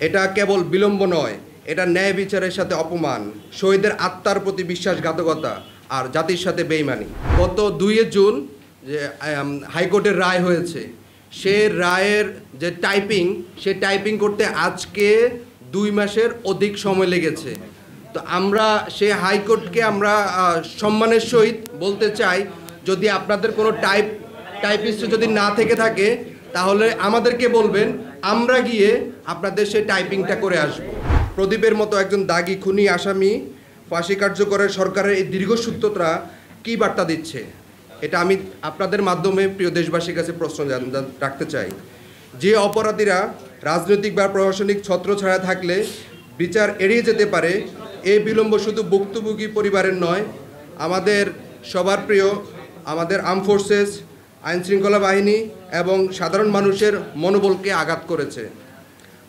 এটা কেবল বিলম্ব নয়, এটা ন্যায় বিচারের সাথে অপমান, শহীদের আত্মার প্রতি বিশ্বাসঘাতকতা আর জাতির সাথে বেইমানি। গত 2 জুন যে হাইকোর্টের রায় হয়েছে, সে রায়ের যে টাইপিং করতে আজকে 2 মাসের অধিক সময় লেগেছে। তো আমরা সে হাইকোর্টকে আমরা সম্মানের সহিত বলতে চাই, যদি আপনাদের কোনো টাইপিস্ট যদি না থেকে থাকে তাহলে আমাদেরকে বলবেন, আমরা গিয়ে আপনাদের সেই টাইপিংটা করে আসব। প্রদীপের মতো একজন দাগী খুনি আসামি ফাঁসি কার্যকরের সরকারের এই দীর্ঘসূত্রতা কী বার্তা দিচ্ছে, এটা আমি আপনাদের মাধ্যমে প্রিয় দেশবাসীর কাছে প্রশ্ন রাখতে চাই। যে অপরাধীরা রাজনৈতিক বা প্রশাসনিক ছত্রছায়া থাকলে বিচার এড়িয়ে যেতে পারে, এই বিলম্ব শুধু ভুক্তভোগী পরিবারের নয়, আমাদের সবার প্রিয় আমাদের আর্ম ফোর্সেস, আইনশৃঙ্খলা বাহিনী এবং সাধারণ মানুষের মনোবলকে আঘাত করেছে।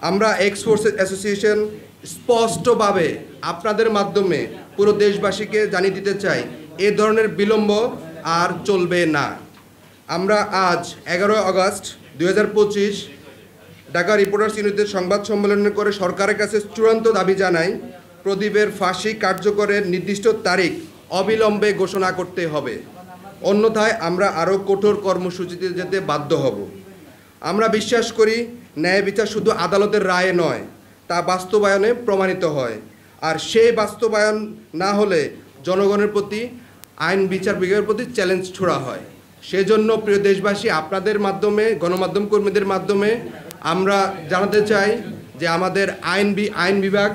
আমরা এক্স ফোর্সেস অ্যাসোসিয়েশন স্পষ্টভাবে আপনাদের মাধ্যমে পুরো দেশবাসীকে জানিয়ে দিতে চাই, এ ধরনের বিলম্ব আর চলবে না। আমরা আজ 11 আগস্ট 2025 ঢাকা রিপোর্টার্স ইউনিটির সংবাদ সম্মেলন করে সরকারের কাছে চূড়ান্ত দাবি জানাই, প্রদীপের ফাঁসি কার্যকরের নির্দিষ্ট তারিখ অবিলম্বে ঘোষণা করতে হবে, অন্যথায় আমরা আরও কঠোর কর্মসূচিতে যেতে বাধ্য হব। আমরা বিশ্বাস করি, ন্যায় বিচার শুধু আদালতের রায়ে নয়, তা বাস্তবায়নে প্রমাণিত হয়, আর সেই বাস্তবায়ন না হলে জনগণের প্রতি, আইন বিচার বিভাগের প্রতি চ্যালেঞ্জ ছোড়া হয়। সেজন্য প্রিয় দেশবাসী, আপনাদের মাধ্যমে, গণমাধ্যম কর্মীদের মাধ্যমে আমরা জানাতে চাই যে আমাদের আইন বিভাগ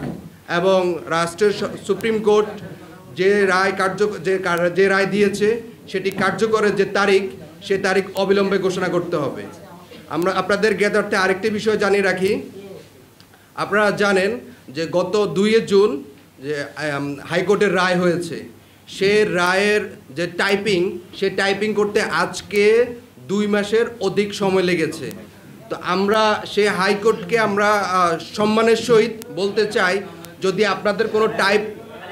এবং রাষ্ট্রের সুপ্রিম কোর্ট যে রায় দিয়েছে সেটি কার্যকরের যে তারিখ, সে তারিখ অবিলম্বে ঘোষণা করতে হবে। আমরা আপনাদের জ্ঞাতার্থে আরেকটি বিষয় জানিয়ে রাখি, আপনারা জানেন যে গত 2 জুন যে হাইকোর্টের রায় হয়েছে, সে রায়ের যে টাইপিং করতে আজকে 2 মাসের অধিক সময় লেগেছে। তো আমরা সে হাইকোর্টকে আমরা সম্মানের সহিত বলতে চাই, যদি আপনাদের কোনো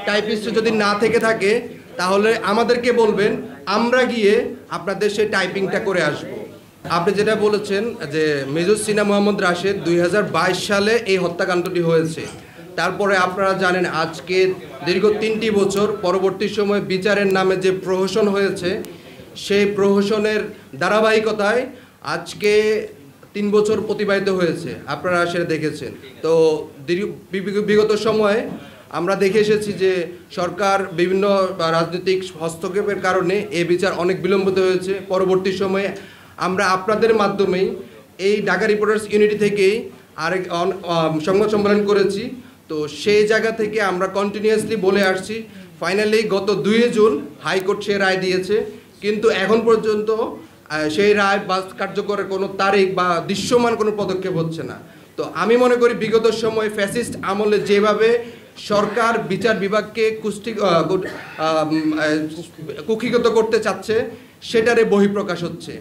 টাইপিস্ট যদি না থেকে থাকে তাহলে আমাদেরকে বলবেন, আমরা গিয়ে আপনাদের সেই টাইপিংটা করে আসব। আপনি যেটা বলেছেন যে মেজর সিনা মোহাম্মদ রাশেদ 2022 সালে এই হত্যাকাণ্ডটি হয়েছে, তারপরে আপনারা জানেন আজকে দীর্ঘ 3টি বছর পরবর্তী সময়ে বিচারের নামে যে প্রহসন হয়েছে, সেই প্রহসনের ধারাবাহিকতায় আজকে 3 বছর অতিবাহিত হয়েছে, আপনারা সেটা দেখেছেন। তো বিগত সময়ে আমরা দেখে এসেছি যে সরকার বিভিন্ন রাজনৈতিক হস্তক্ষেপের কারণে এই বিচার অনেক বিলম্বিত হয়েছে। পরবর্তী সময়ে আমরা আপনাদের মাধ্যমেই এই ঢাকা রিপোর্টার্স ইউনিটি থেকেই আরেক সংবাদ সম্মেলন করেছি। তো সেই জায়গা থেকে আমরা কন্টিনিউয়াসলি বলে আসছি, ফাইনালি গত 2 জুন হাইকোর্ট সে রায় দিয়েছে, কিন্তু এখন পর্যন্ত সেই রায় কার্যকরের কোনো তারিখ বা দৃশ্যমান কোনো পদক্ষেপ হচ্ছে না। তো আমি মনে করি বিগত সময়ে ফ্যাসিস্ট আমলে যেভাবে সরকার বিচার বিভাগকে কুক্ষিগত করতে চাচ্ছে, সেটারে বহিঃপ্রকাশ হচ্ছে।